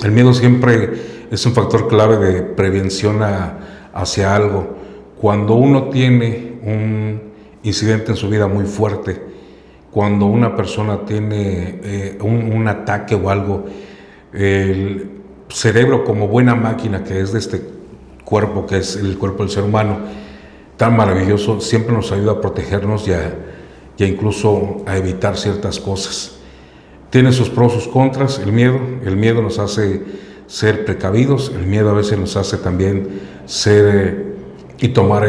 El miedo siempre es un factor clave de prevención hacia algo. Cuando uno tiene un incidente en su vida muy fuerte, cuando una persona tiene un ataque o algo, el cerebro, como buena máquina que es de este cuerpo, que es el cuerpo del ser humano, tan maravilloso, siempre nos ayuda a protegernos y a incluso a evitar ciertas cosas. Tiene sus pros, sus contras, el miedo. El miedo nos hace ser precavidos, el miedo a veces nos hace también ser y tomar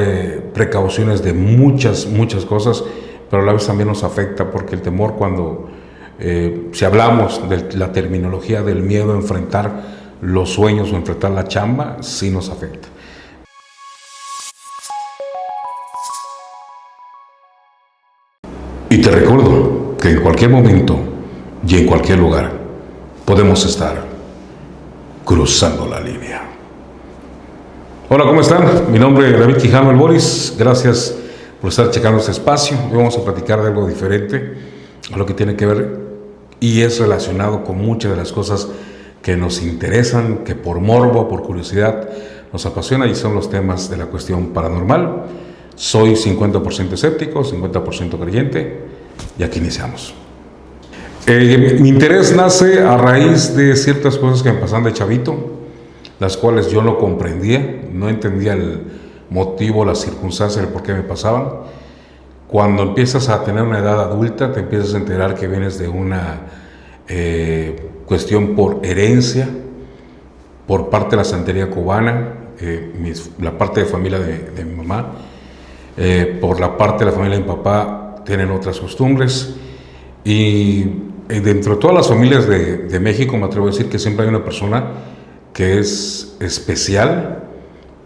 precauciones de muchas cosas, pero a la vez también nos afecta porque el temor, cuando si hablamos de la terminología del miedo a enfrentar los sueños o enfrentar la chamba, sí nos afecta. Y te recuerdo que en cualquier momento y en cualquier lugar podemos estar cruzando la línea. Hola, ¿cómo están? Mi nombre es David Quijano El Boris. Gracias por estar checando este espacio. Hoy vamos a platicar de algo diferente a lo que tiene que ver y es relacionado con muchas de las cosas que nos interesan, que por morbo, por curiosidad nos apasiona, y son los temas de la cuestión paranormal. Soy 50% escéptico, 50% creyente, y aquí iniciamos. Mi interés nace a raíz de ciertas cosas que me pasaban de chavito, las cuales yo no comprendía, no entendía el motivo, las circunstancias, el por qué me pasaban. Cuando empiezas a tener una edad adulta, te empiezas a enterar que vienes de una cuestión por herencia, por parte de la santería cubana, la parte de familia de mi mamá, por la parte de la familia de mi papá tienen otras costumbres, y dentro de todas las familias de México me atrevo a decir que siempre hay una persona que es especial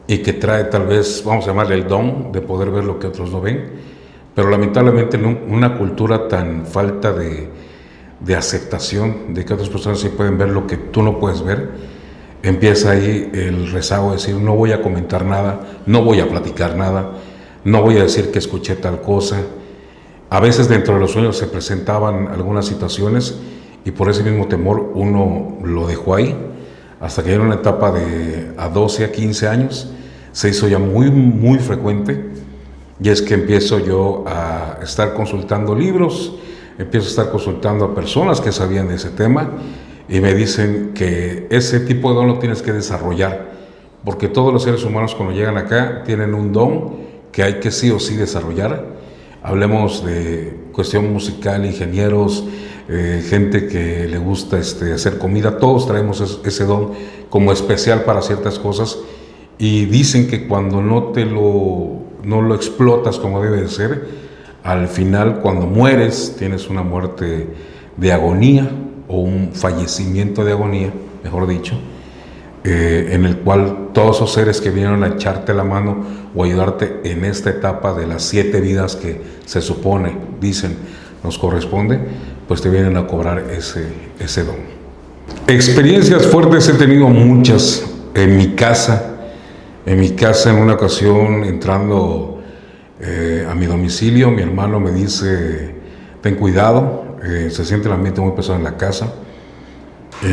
y que trae, tal vez, vamos a llamarle el don de poder ver lo que otros no ven, pero lamentablemente en una cultura tan falta de aceptación de que otras personas sí pueden ver lo que tú no puedes ver, empieza ahí el rezago de decir: no voy a comentar nada, no voy a platicar nada, no voy a decir que escuché tal cosa. A veces dentro de los sueños se presentaban algunas situaciones y por ese mismo temor uno lo dejó ahí, hasta que en una etapa de a 12 a 15 años se hizo ya muy frecuente, y es que empiezo yo a estar consultando libros, empiezo a estar consultando a personas que sabían de ese tema, y me dicen que ese tipo de don lo tienes que desarrollar, porque todos los seres humanos cuando llegan acá tienen un don que hay que sí o sí desarrollar. Hablemos de cuestión musical, ingenieros, gente que le gusta hacer comida, todos traemos ese don como especial para ciertas cosas, y dicen que cuando no lo explotas como debe de ser, al final, cuando mueres, tienes una muerte de agonía o un fallecimiento de agonía, mejor dicho, en el cual todos esos seres que vinieron a echarte la mano o ayudarte en esta etapa de las 7 vidas que se supone, dicen, nos corresponde, pues te vienen a cobrar ese don. Experiencias fuertes he tenido muchas en mi casa. En una ocasión, entrando a mi domicilio, mi hermano me dice: ten cuidado, se siente el ambiente muy pesado en la casa.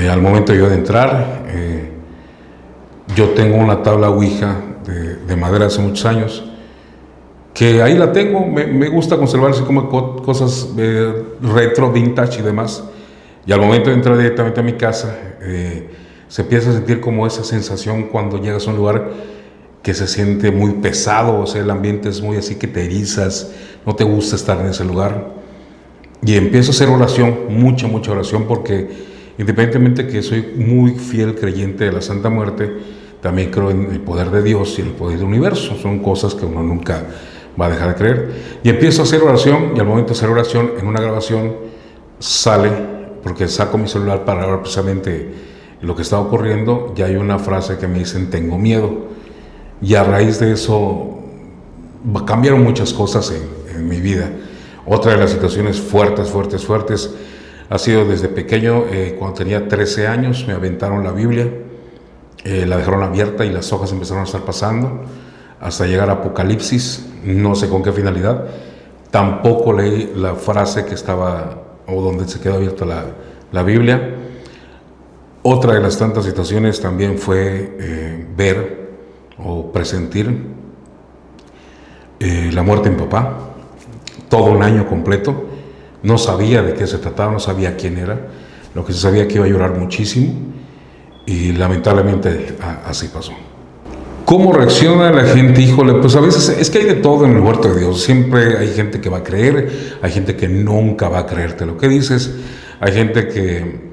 Al momento yo de entrar, yo tengo una tabla ouija de madera hace muchos años, que ahí la tengo, me gusta conservar así como cosas retro, vintage y demás, y al momento de entrar directamente a mi casa, se empieza a sentir como esa sensación cuando llegas a un lugar que se siente muy pesado, o sea, el ambiente es muy así que te erizas, no te gusta estar en ese lugar, y empiezo a hacer oración, mucha oración, porque independientemente que soy muy fiel creyente de la Santa Muerte, también creo en el poder de Dios y en el poder del universo. Son cosas que uno nunca va a dejar de creer. Y empiezo a hacer oración, y al momento de hacer oración, en una grabación sale, porque saco mi celular para ver precisamente lo que está ocurriendo, y hay una frase que me dicen: tengo miedo. Y a raíz de eso cambiaron muchas cosas en mi vida. Otra de las situaciones fuertes ha sido desde pequeño. Cuando tenía 13 años me aventaron la Biblia, la dejaron abierta y las hojas empezaron a estar pasando hasta llegar a Apocalipsis, no sé con qué finalidad. Tampoco leí la frase que estaba, o donde se quedó abierta la Biblia. Otra de las tantas situaciones también fue ver o presentir la muerte de mi papá, todo un año completo. No sabía de qué se trataba, no sabía quién era, lo que se sabía que iba a llorar muchísimo y lamentablemente así pasó. ¿Cómo reacciona la gente? Híjole, pues a veces es que hay de todo en el huerto de Dios. Siempre hay gente que va a creer, hay gente que nunca va a creerte lo que dices, hay gente que...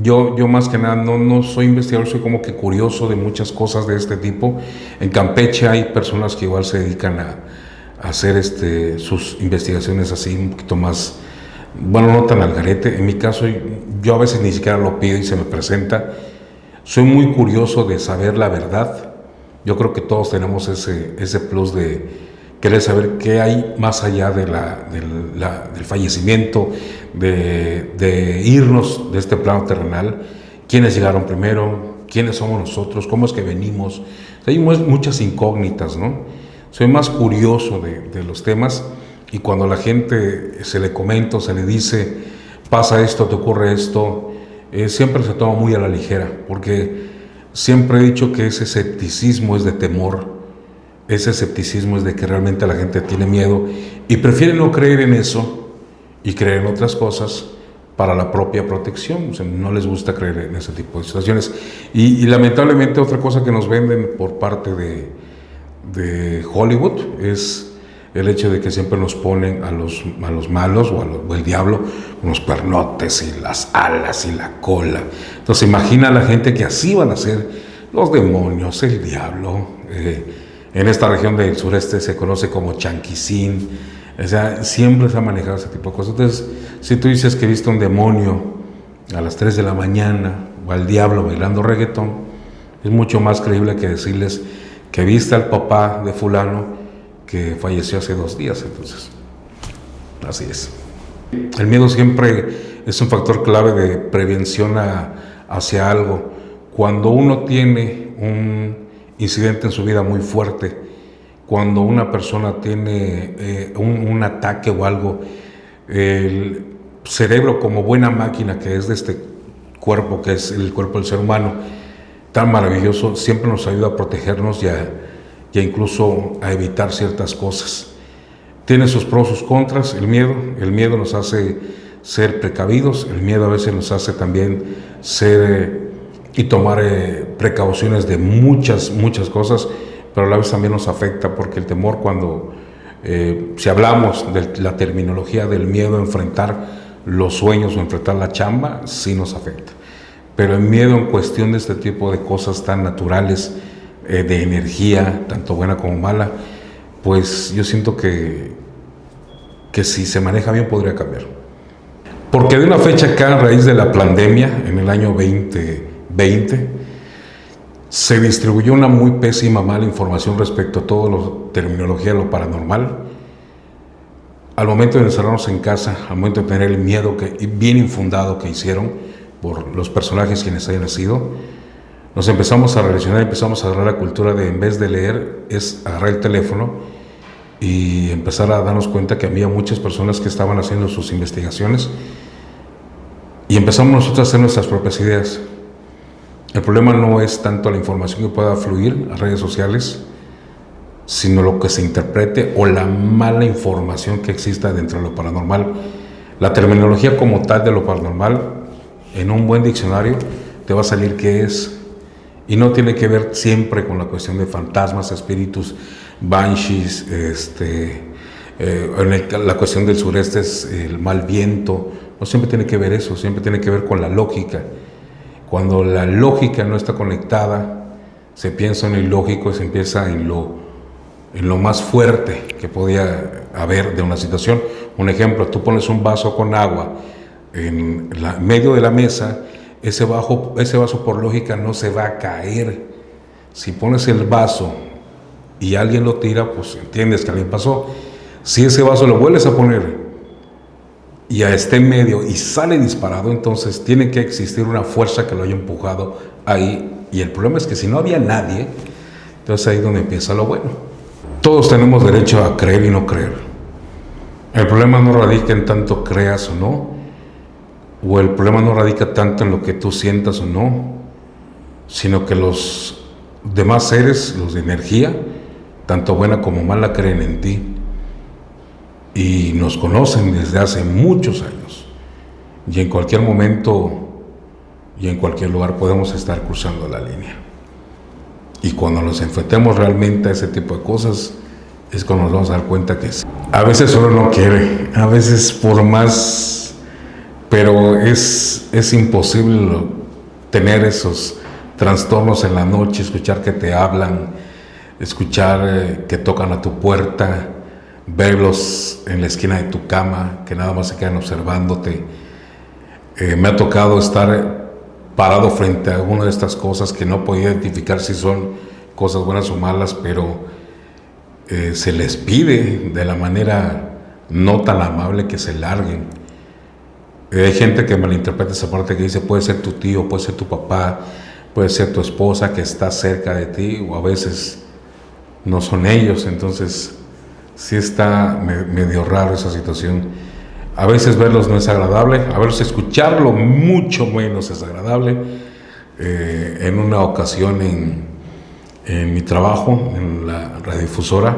Yo más que nada no soy investigador, soy como que curioso de muchas cosas de este tipo. En Campeche hay personas que igual se dedican a hacer sus investigaciones así un poquito más, bueno, no tan al garete. En mi caso, yo a veces ni siquiera lo pido y se me presenta. Soy muy curioso de saber la verdad. Yo creo que todos tenemos ese plus de querer saber qué hay más allá del fallecimiento, de irnos de este plano terrenal, quiénes llegaron primero, quiénes somos nosotros, cómo es que venimos. Hay muchas incógnitas, ¿no? Soy más curioso de los temas, y cuando la gente se le comenta, se le dice, pasa esto, te ocurre esto, siempre se toma muy a la ligera, porque siempre he dicho que ese escepticismo es de temor. Ese escepticismo es de que realmente la gente tiene miedo y prefiere no creer en eso y creer en otras cosas para la propia protección. O sea, no les gusta creer en ese tipo de situaciones. Y lamentablemente otra cosa que nos venden por parte de Hollywood es el hecho de que siempre nos ponen a los malos o el diablo con los cuernotes y las alas y la cola. Entonces imagina a la gente que así van a ser los demonios, el diablo. En esta región del sureste se conoce como chanquicín. O sea, siempre se ha manejado ese tipo de cosas. Entonces, si tú dices que viste un demonio a las 3 de la mañana o al diablo bailando reggaetón, es mucho más creíble que decirles que viste al papá de fulano que falleció hace 2 días. Entonces, así es. El miedo siempre es un factor clave de prevención hacia algo. Cuando uno tiene un incidente en su vida muy fuerte, cuando una persona tiene un ataque o algo, el cerebro, como buena máquina que es de este cuerpo, que es el cuerpo del ser humano, tan maravilloso, siempre nos ayuda a protegernos y a incluso a evitar ciertas cosas. Tiene sus pros, sus contras, el miedo nos hace ser precavidos, el miedo a veces nos hace también ser y tomar precauciones de muchas cosas, pero a la vez también nos afecta, porque el temor, cuando si hablamos de la terminología del miedo a enfrentar los sueños o enfrentar la chamba, sí nos afecta. Pero el miedo en cuestión de este tipo de cosas tan naturales, de energía, tanto buena como mala, pues yo siento que si se maneja bien podría cambiar. Porque de una fecha acá, a raíz de la pandemia, en el año 2020, se distribuyó una muy pésima, mala información respecto a toda la terminología de lo paranormal. Al momento de encerrarnos en casa, al momento de tener el miedo bien infundado que hicieron por los personajes quienes hayan nacido, nos empezamos a relacionar, empezamos a agarrar la cultura de, en vez de leer, es agarrar el teléfono y empezar a darnos cuenta que había muchas personas que estaban haciendo sus investigaciones, y empezamos nosotros a hacer nuestras propias ideas. El problema no es tanto la información que pueda fluir a las redes sociales, sino lo que se interprete o la mala información que exista dentro de lo paranormal. La terminología como tal de lo paranormal, en un buen diccionario, te va a salir qué es, y no tiene que ver siempre con la cuestión de fantasmas, espíritus, banshees, la cuestión del sureste es el mal viento. No siempre tiene que ver eso, siempre tiene que ver con la lógica. Cuando la lógica no está conectada, se piensa en lo ilógico y se empieza en lo más fuerte que podía haber de una situación. Un ejemplo, tú pones un vaso con agua en medio de la mesa, ese vaso por lógica no se va a caer. Si pones el vaso y alguien lo tira, pues entiendes que alguien pasó. Si ese vaso lo vuelves a poner y esté en medio y sale disparado, entonces tiene que existir una fuerza que lo haya empujado ahí. Y el problema es que si no había nadie, entonces ahí es donde empieza lo bueno. Todos tenemos derecho a creer y no creer. El problema no radica en tanto creas o no, o el problema no radica tanto en lo que tú sientas o no, sino que los demás seres, los de energía, tanto buena como mala, creen en ti y nos conocen desde hace muchos años, y en cualquier momento y en cualquier lugar podemos estar cruzando la línea, y cuando nos enfrentemos realmente a ese tipo de cosas es cuando nos vamos a dar cuenta que a veces solo no quiere, a veces por más, pero es imposible tener esos trastornos en la noche, escuchar que te hablan, escuchar que tocan a tu puerta, verlos en la esquina de tu cama, que nada más se quedan observándote. Me ha tocado estar parado frente a alguna de estas cosas que no podía identificar si son cosas buenas o malas, pero se les pide de la manera no tan amable que se larguen. Hay gente que malinterpreta esa parte, que dice puede ser tu tío, puede ser tu papá, puede ser tu esposa que está cerca de ti, o a veces no son ellos. Entonces sí está medio raro esa situación. A veces verlos no es agradable, a veces escucharlo mucho menos es agradable. En una ocasión en mi trabajo, en la radiodifusora,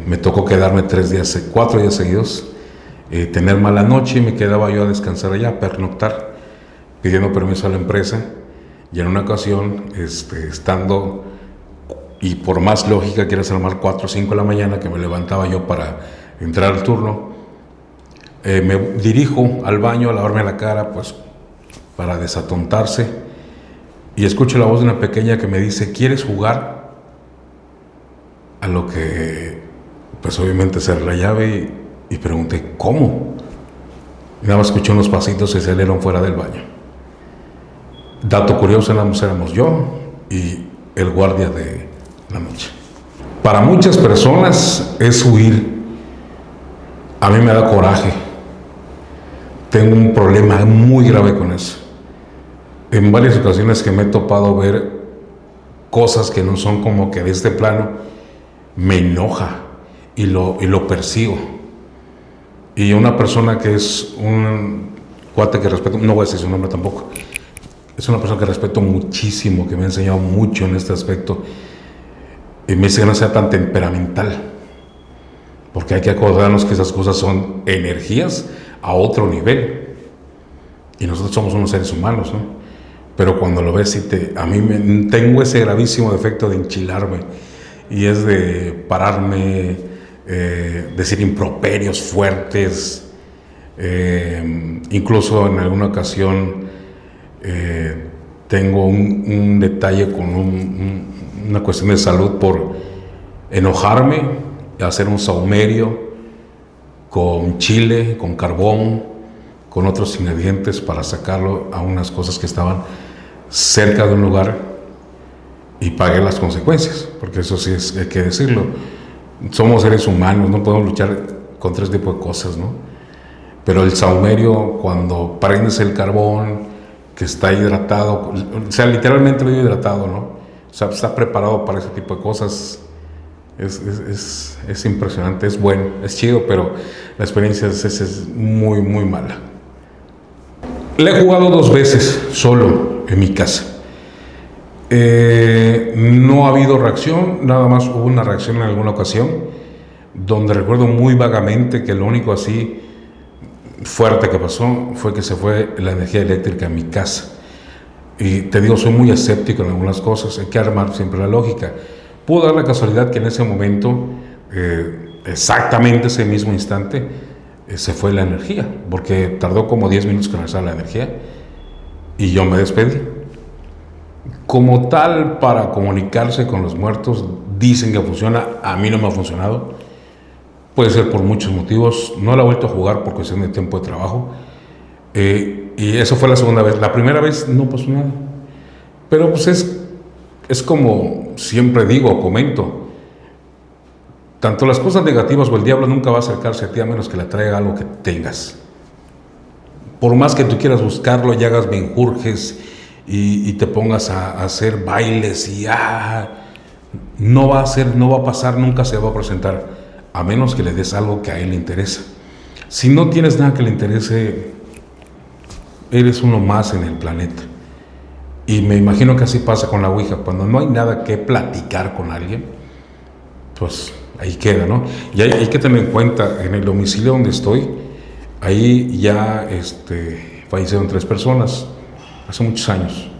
me tocó quedarme 4 días seguidos, tener mala noche, y me quedaba yo a descansar allá, a pernoctar, pidiendo permiso a la empresa. Y en una ocasión, estando, y por más lógica quieras armar 4 o 5 de la mañana, que me levantaba yo para entrar al turno, me dirijo al baño a lavarme la cara, pues para desatontarse, y escucho la voz de una pequeña que me dice: ¿quieres jugar? A lo que pues obviamente cerré la llave y pregunté: ¿cómo? Y nada más escuché unos pasitos que se salieron fuera del baño. Dato curioso, éramos yo y el guardia de la noche. Para muchas personas es huir. A mí me da coraje. Tengo un problema muy grave con eso. En varias ocasiones que me he topado ver cosas que no son como que de este plano, me enoja y lo persigo. Y una persona que es un cuate que respeto, no voy a decir su nombre tampoco, es una persona que respeto muchísimo, que me ha enseñado mucho en este aspecto, y me dice que no sea tan temperamental, porque hay que acordarnos que esas cosas son energías a otro nivel, y nosotros somos unos seres humanos, ¿no? Pero cuando lo ves, a mí tengo ese gravísimo defecto de enchilarme, y es de pararme, decir improperios fuertes, incluso en alguna ocasión tengo un detalle con una cuestión de salud por enojarme, hacer un saumerio con chile, con carbón, con otros ingredientes para sacarlo a unas cosas que estaban cerca de un lugar, y pagué las consecuencias, porque eso sí hay que decirlo. Somos seres humanos, no podemos luchar contra este tipo de cosas, ¿no? Pero el saumerio, cuando prendes el carbón, que está hidratado, o sea, literalmente lo hidratado, ¿no? O sea, está preparado para ese tipo de cosas. Es impresionante, es bueno, es chido, pero la experiencia es muy, muy mala. Le he jugado 2 veces solo en mi casa. No ha habido reacción, nada más hubo una reacción en alguna ocasión, donde recuerdo muy vagamente que lo único así fuerte que pasó fue que se fue la energía eléctrica en mi casa. Y te digo, soy muy escéptico en algunas cosas, hay que armar siempre la lógica. Pudo dar la casualidad que en ese momento, exactamente ese mismo instante, se fue la energía, porque tardó como 10 minutos que regresara la energía, y yo me despedí. Como tal, para comunicarse con los muertos, dicen que funciona, a mí no me ha funcionado. Puede ser por muchos motivos, no la he vuelto a jugar por cuestión de tiempo de trabajo, y eso fue la segunda vez. La primera vez no pasó nada, pero pues es como siempre digo o comento, tanto las cosas negativas o el diablo nunca va a acercarse a ti a menos que le traiga algo que tengas. Por más que tú quieras buscarlo y hagas menjurjes y te pongas a hacer bailes y no va a pasar, nunca se va a presentar, a menos que le des algo que a él le interesa. Si no tienes nada que le interese, eres uno más en el planeta. Y me imagino que así pasa con la Ouija, cuando no hay nada que platicar con alguien, pues ahí queda, ¿no? Y hay que tener en cuenta, en el domicilio donde estoy, ahí ya fallecieron 3 personas, hace muchos años.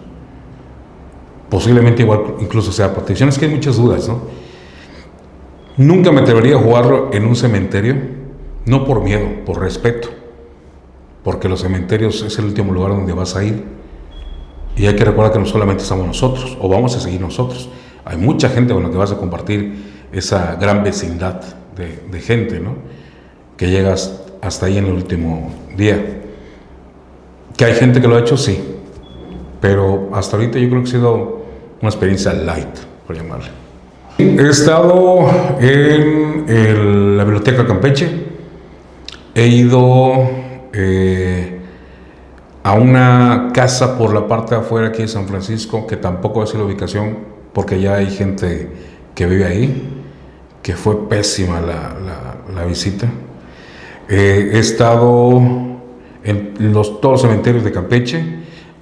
Posiblemente igual incluso sea protección, es que hay muchas dudas, ¿no? Nunca me atrevería a jugarlo en un cementerio, no por miedo, por respeto, porque los cementerios es el último lugar donde vas a ir. Y hay que recordar que no solamente estamos nosotros, o vamos a seguir nosotros. Hay mucha gente con la que vas a compartir esa gran vecindad de gente, ¿no? Que llegas hasta ahí en el último día. ¿Que hay gente que lo ha hecho? Sí. Pero hasta ahorita yo creo que ha sido una experiencia light, por llamarle. He estado en la Biblioteca Campeche. He ido a una casa por la parte de afuera aquí de San Francisco, que tampoco va a ser la ubicación porque ya hay gente que vive ahí, que fue pésima la visita. He estado en todos los cementerios de Campeche,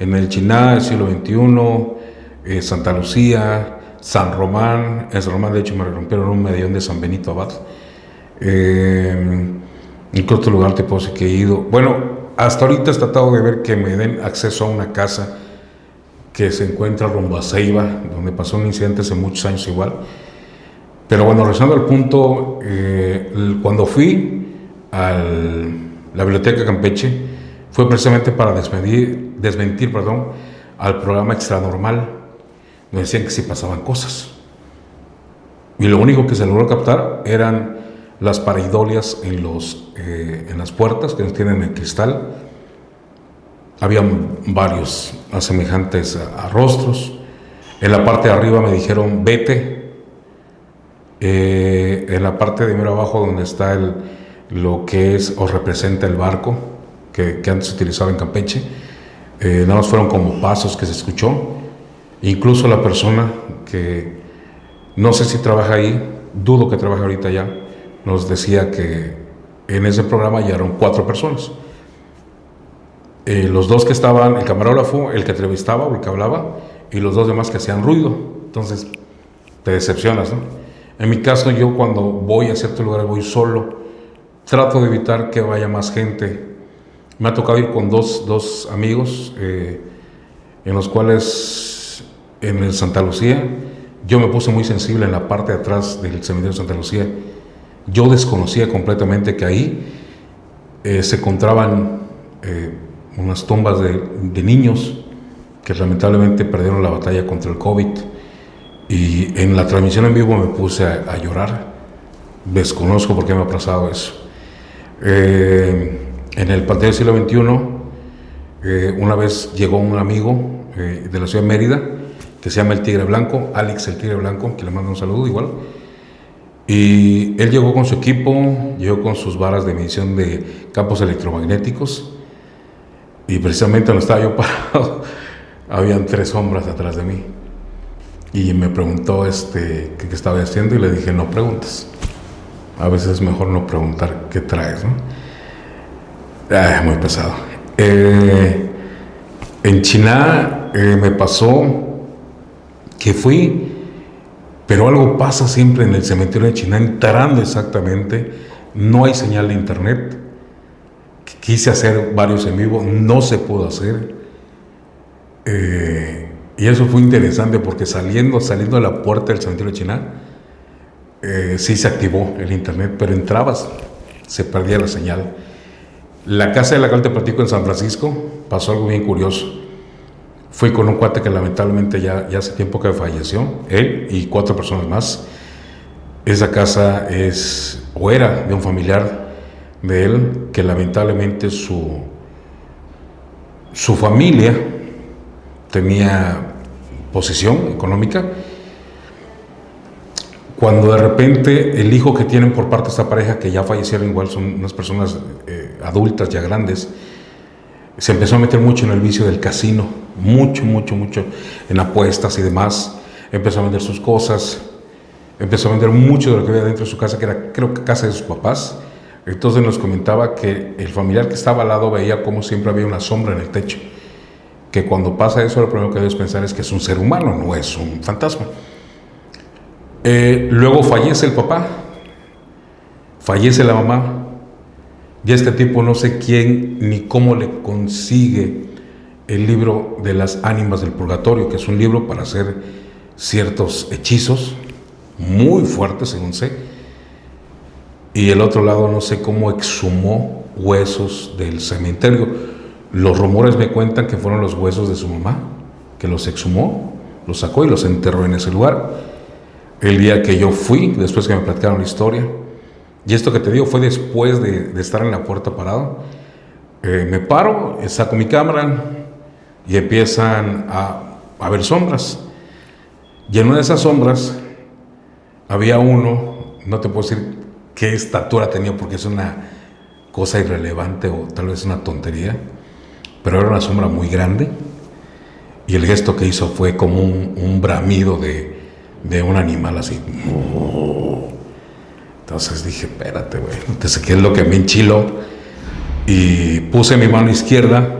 en el Chiná, el siglo XXI, Santa Lucía, San Román. En San Román, de hecho, me rompieron un medallón de San Benito Abad. ¿En qué otro lugar te puedo decir que he ido? Bueno, hasta ahorita he tratado de ver que me den acceso a una casa que se encuentra rumbo a Ceiba, donde pasó un incidente hace muchos años igual. Pero bueno, regresando al punto, cuando fui a la Biblioteca Campeche, fue precisamente para desmentir al programa Extranormal. Me decían que sí pasaban cosas. Y lo único que se logró captar eran las pareidolias en las puertas que tienen el cristal. Habían varios semejantes a rostros. En la parte de arriba me dijeron vete. En la parte de mero abajo, donde está lo que es o representa el barco que antes se utilizaba en Campeche, nada más fueron como pasos que se escuchó. Incluso la persona que no sé si trabaja ahí, dudo que trabaje ahorita ya, nos decía que en ese programa ya eran 4 personas. Los 2 que estaban, el camarógrafo, el que entrevistaba o el que hablaba, y los 2 demás que hacían ruido. Entonces te decepcionas, ¿no? En mi caso, yo cuando voy a ciertos lugares voy solo, trato de evitar que vaya más gente. Me ha tocado ir con dos amigos, en los cuales en el Santa Lucía yo me puse muy sensible en la parte de atrás del cementerio de Santa Lucía. Yo desconocía completamente que ahí se encontraban unas tumbas de niños que lamentablemente perdieron la batalla contra el COVID. Y en la transmisión en vivo me puse a llorar. Desconozco por qué me ha pasado eso. En el Panteón del siglo XXI, una vez llegó un amigo de la ciudad de Mérida, que se llama el Tigre Blanco, Alex el Tigre Blanco, que le mando un saludo igual. Y él llegó con su equipo, llegó con sus varas de medición de campos electromagnéticos, y precisamente donde estaba yo parado, habían 3 sombras atrás de mí. Y me preguntó qué estaba haciendo, y le dije, no preguntes. A veces es mejor no preguntar qué traes, ¿no? Muy pesado. En Chiná me pasó que fui, pero algo pasa siempre en el cementerio de Chiná, entrando exactamente, no hay señal de internet. Quise hacer varios en vivo, no se pudo hacer. Y eso fue interesante porque saliendo de la puerta del cementerio de Chiná, sí se activó el internet, pero entrabas, se perdía la señal. La casa de la cual te platico en San Francisco, pasó algo bien curioso. Fui con un cuate que lamentablemente ya hace tiempo que falleció, él y 4 personas más. Esa casa era de un familiar de él, que lamentablemente su familia tenía posición económica. Cuando de repente el hijo que tienen por parte de esta pareja, que ya fallecieron, igual son unas personas adultas, ya grandes, se empezó a meter mucho en el vicio del casino, mucho en apuestas y demás. Empezó a vender sus cosas, empezó a vender mucho de lo que había dentro de su casa, que era, creo que casa de sus papás. Entonces nos comentaba que el familiar que estaba al lado veía como siempre había una sombra en el techo, que cuando pasa eso lo primero que debes pensar es que es un ser humano, no es un fantasma. Luego fallece el papá, fallece la mamá, y este tipo no sé quién ni cómo le consigue el libro de las ánimas del purgatorio, que es un libro para hacer ciertos hechizos muy fuertes, según sé. Y el otro lado no sé cómo exhumó huesos del cementerio. Los rumores me cuentan que fueron los huesos de su mamá, que los exhumó, los sacó y los enterró en ese lugar. El día que yo fui, después que me platicaron la historia, y esto que te digo fue después de estar en la puerta parado, me paro, saco mi cámara y empiezan a ver sombras. Y en una de esas sombras había uno, no te puedo decir qué estatura tenía porque es una cosa irrelevante o tal vez una tontería, pero era una sombra muy grande y el gesto que hizo fue como un bramido de un animal así. Entonces dije, espérate, güey. Entonces, ¿qué es lo que me enchiló? Y puse mi mano izquierda,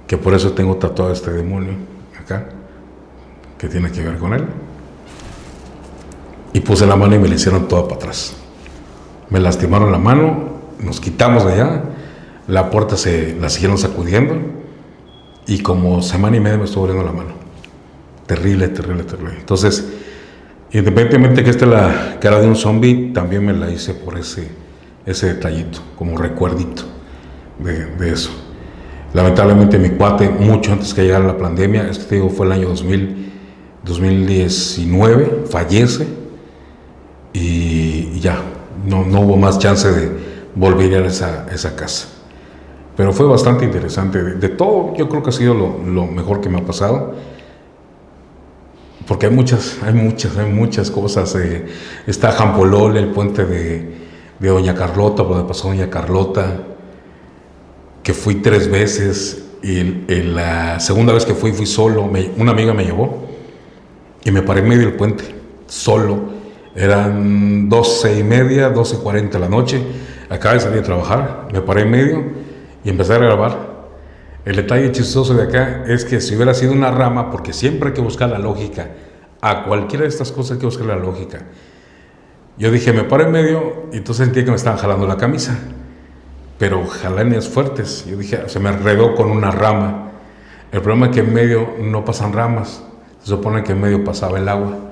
que por eso tengo tatuado este demonio acá, que tiene que ver con él. Y puse la mano y me la hicieron toda para atrás. Me lastimaron la mano, nos quitamos de allá, la puerta la siguieron sacudiendo y como semana y media me estuvo doliendo la mano. Terrible, terrible, terrible. Entonces, independientemente que esta es la cara de un zombie, también me la hice por ese detallito, como recuerdito de eso. Lamentablemente mi cuate, mucho antes que llegara la pandemia, te digo, fue el año 2019, fallece y ya. No hubo más chance de volver a esa casa. Pero fue bastante interesante. De todo, yo creo que ha sido lo mejor que me ha pasado. Porque hay muchas cosas. Está Jampolol, el puente de Doña Carlota, por donde pasó Doña Carlota, que fui 3 veces. Y la segunda vez que fui solo. Una amiga me llevó y me paré en medio del puente, solo. Eran 12:30, 12:40 de la noche. Acabé de salir a trabajar, me paré en medio y empecé a grabar. El detalle chistoso de acá es que si hubiera sido una rama, porque siempre hay que buscar la lógica, a cualquiera de estas cosas hay que buscar la lógica. Yo dije, me paro en medio y entonces sentí que me estaban jalando la camisa, pero jalanes fuertes. Yo dije, se me enredó con una rama. El problema es que en medio no pasan ramas, se supone que en medio pasaba el agua.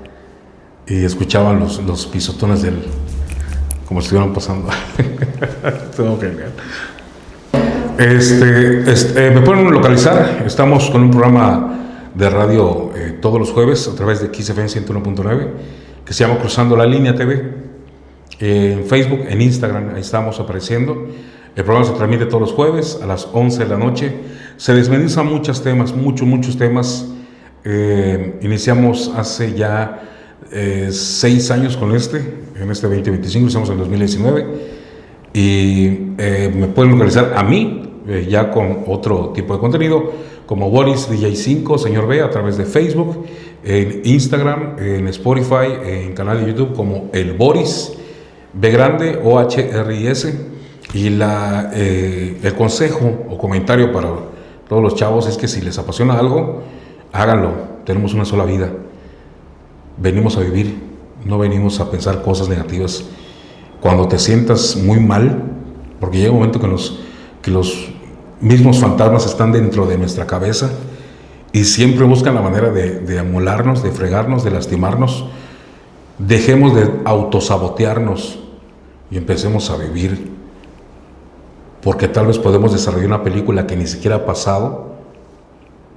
Y escuchaban los pisotones como si estuvieran pasando. Todo genial. Me pueden localizar. Estamos con un programa de radio todos los jueves a través de XFM 101.9 que se llama Cruzando la Línea TV. En Facebook, en Instagram, ahí estamos apareciendo. El programa se transmite todos los jueves a las 11 de la noche. Se desmenuzan muchos temas. Iniciamos hace ya 6 años con en este 2025, estamos en 2019 y me pueden localizar a mí ya con otro tipo de contenido como Boris DJ5, Señor B, a través de Facebook, en Instagram, en Spotify, en canal de YouTube como El Boris B grande OHRIS. Y el consejo o comentario para todos los chavos es que si les apasiona algo, háganlo. Tenemos una sola vida. Venimos a vivir, no venimos a pensar cosas negativas. Cuando te sientas muy mal, porque llega un momento que los mismos fantasmas están dentro de nuestra cabeza y siempre buscan la manera de amolarnos, de fregarnos, de lastimarnos. Dejemos de autosabotearnos y empecemos a vivir, porque tal vez podemos desarrollar una película que ni siquiera ha pasado,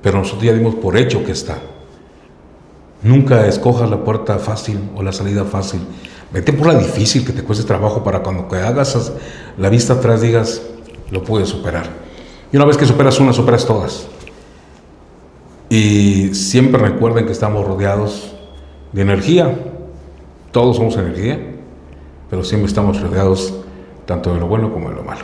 pero nosotros ya dimos por hecho que está. Nunca escojas la puerta fácil o la salida fácil. Vete por la difícil, que te cueste trabajo, para cuando hagas la vista atrás digas, lo pude superar. Y una vez que superas una, superas todas. Y siempre recuerden que estamos rodeados de energía. Todos somos energía, pero siempre estamos rodeados tanto de lo bueno como de lo malo.